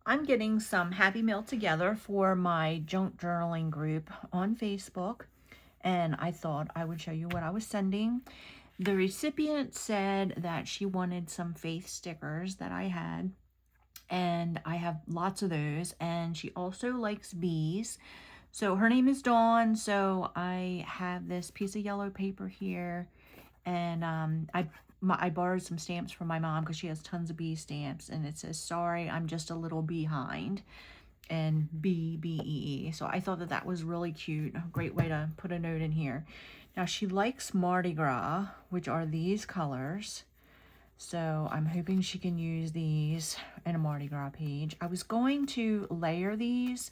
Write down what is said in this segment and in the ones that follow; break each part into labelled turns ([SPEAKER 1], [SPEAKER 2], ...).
[SPEAKER 1] I'm getting some Happy Mail together for my junk journaling group on Facebook, and I thought I would show you what I was sending. The recipient said that she wanted some faith stickers that I had, and I have lots of those, and she also likes bees. So her name is Dawn, so I have this piece of yellow paper here, and I borrowed some stamps from my mom because she has tons of bee stamps, and it says, "Sorry, I'm just a little behind," and BBEE. So I thought that that was really cute. A great way to put a note in here. Now she likes Mardi Gras, which are these colors. So I'm hoping she can use these in a Mardi Gras page. I was going to layer these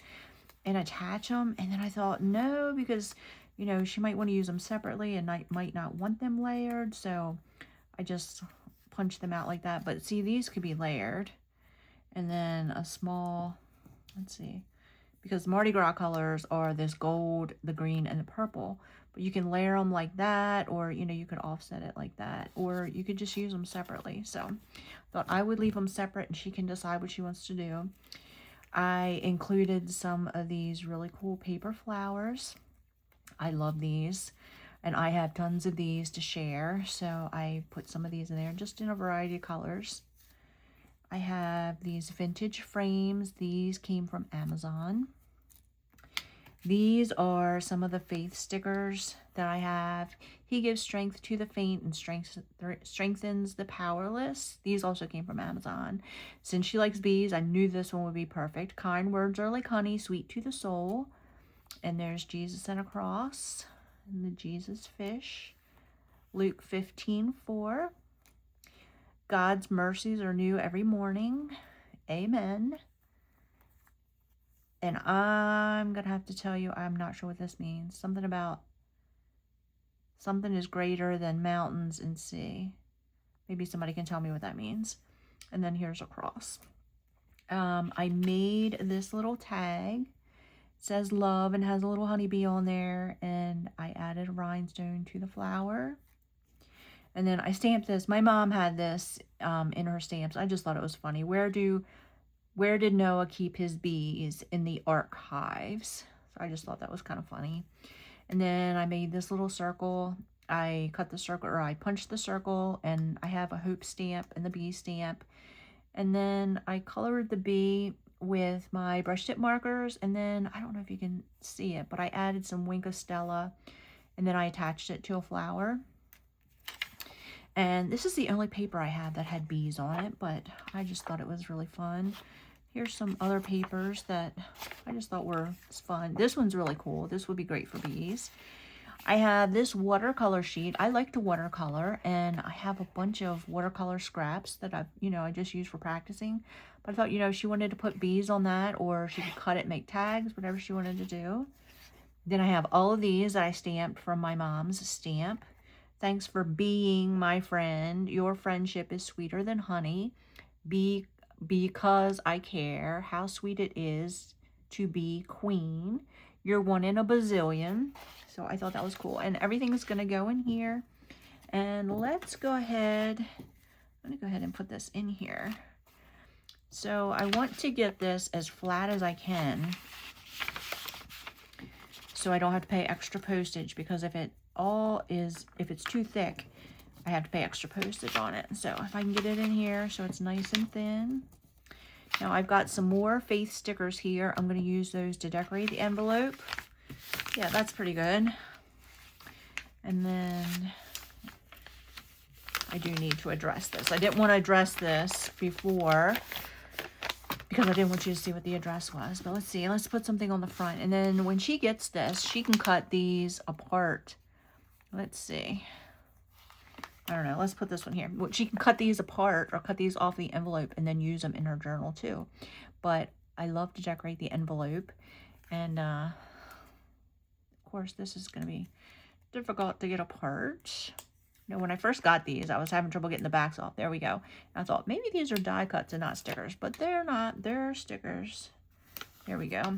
[SPEAKER 1] and attach them, and then I thought no, because you know she might want to use them separately and I might not want them layered, so I just punched them out like that. But see, these could be layered, and then a small, let's see, because Mardi Gras colors are this gold, the green, and the purple, but you can layer them like that, or you know, you could offset it like that, or you could just use them separately. So I thought I would leave them separate and she can decide what she wants to do. I included some of these really cool paper flowers. I love these, and I have tons of these to share, so I put some of these in there just in a variety of colors. I have these vintage frames. These came from Amazon. These are some of the faith stickers that I have. He gives strength to the faint and strengthens the powerless. These also came from Amazon. Since she likes bees, I knew this one would be perfect. Kind words are like honey, sweet to the soul. And there's Jesus and a cross, and the Jesus fish. Luke 15:4. God's mercies are new every morning. Amen. And I'm going to have to tell you, I'm not sure what this means. Something about something is greater than mountains and sea. Maybe somebody can tell me what that means. And then here's a cross. I made this little tag. It says love and has a little honeybee on there. And I added a rhinestone to the flower. And then I stamped this. My mom had this in her stamps. I just thought it was funny. Where did Noah keep his bees? In the archives. So I just thought that was kind of funny. And then I made this little circle. I cut the circle, or I punched the circle, and I have a hope stamp and the bee stamp. And then I colored the bee with my brush tip markers, and then I don't know if you can see it, but I added some Wink of Stella, and then I attached it to a flower. And this is the only paper I had that had bees on it, but I just thought it was really fun. Here's some other papers that I just thought were fun. This one's really cool. This would be great for bees. I have this watercolor sheet. I like to watercolor, and I have a bunch of watercolor scraps that I just use for practicing. But I thought, she wanted to put bees on that, or she could cut it, make tags, whatever she wanted to do. Then I have all of these that I stamped from my mom's stamp. Thanks for being my friend. Your friendship is sweeter than honey. Because I care. How sweet it is to be queen. You're one in a bazillion. So I thought that was cool. And everything's going to go in here. And let's go ahead. I'm going to go ahead and put this in here. So I want to get this as flat as I can, so I don't have to pay extra postage, because if it's too thick, I have to pay extra postage on it. So if I can get it in here so it's nice and thin. Now I've got some more faith stickers here. I'm going to use those to decorate the envelope. Yeah, that's pretty good. And then I do need to address this. I didn't want to address this before because I didn't want you to see what the address was. But let's see. Let's put something on the front. And then when she gets this, she can cut these apart. Let's see. I don't know. Let's put this one here. She can cut these apart or cut these off the envelope and then use them in her journal too. But I love to decorate the envelope. And of course, this is going to be difficult to get apart. When I first got these, I was having trouble getting the backs off. There we go. And I thought maybe these are die cuts and not stickers, but they're not. They're stickers. There we go.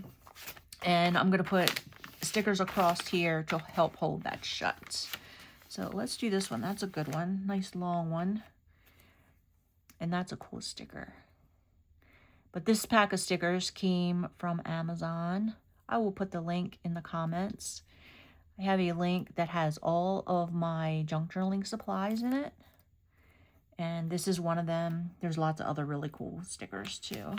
[SPEAKER 1] And I'm going to put stickers across here to help hold that shut. So let's do this one. That's a good one. Nice long one. And that's a cool sticker. But this pack of stickers came from Amazon. I will put the link in the comments. I have a link that has all of my junk journaling supplies in it. And this is one of them. There's lots of other really cool stickers too.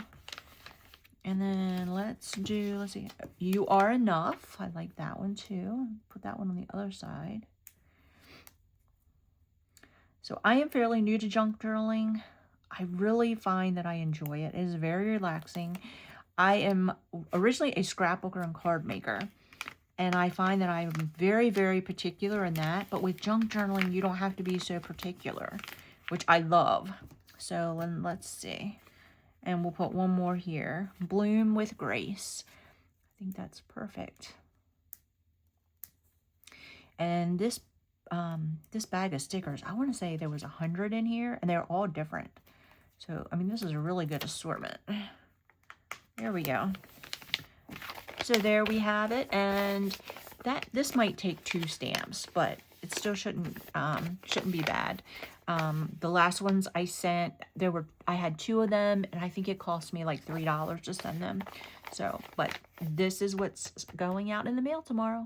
[SPEAKER 1] And then let's see, You Are Enough. I like that one too. Put that one on the other side. So I am fairly new to junk journaling. I really find that I enjoy it. It is very relaxing. I am originally a scrapbooker and card maker, and I find that I'm very, very particular in that. But with junk journaling, you don't have to be so particular, which I love. So let's see. And we'll put one more here. Bloom with Grace. I think that's perfect. And this bag of stickers, I want to say there was 100 in here, and they're all different. So, I mean, this is a really good assortment. There we go. So there we have it, and this might take 2 stamps, but it still shouldn't be bad. The last ones I sent, I had 2 of them, and I think it cost me like $3 to send them. So, but this is what's going out in the mail tomorrow.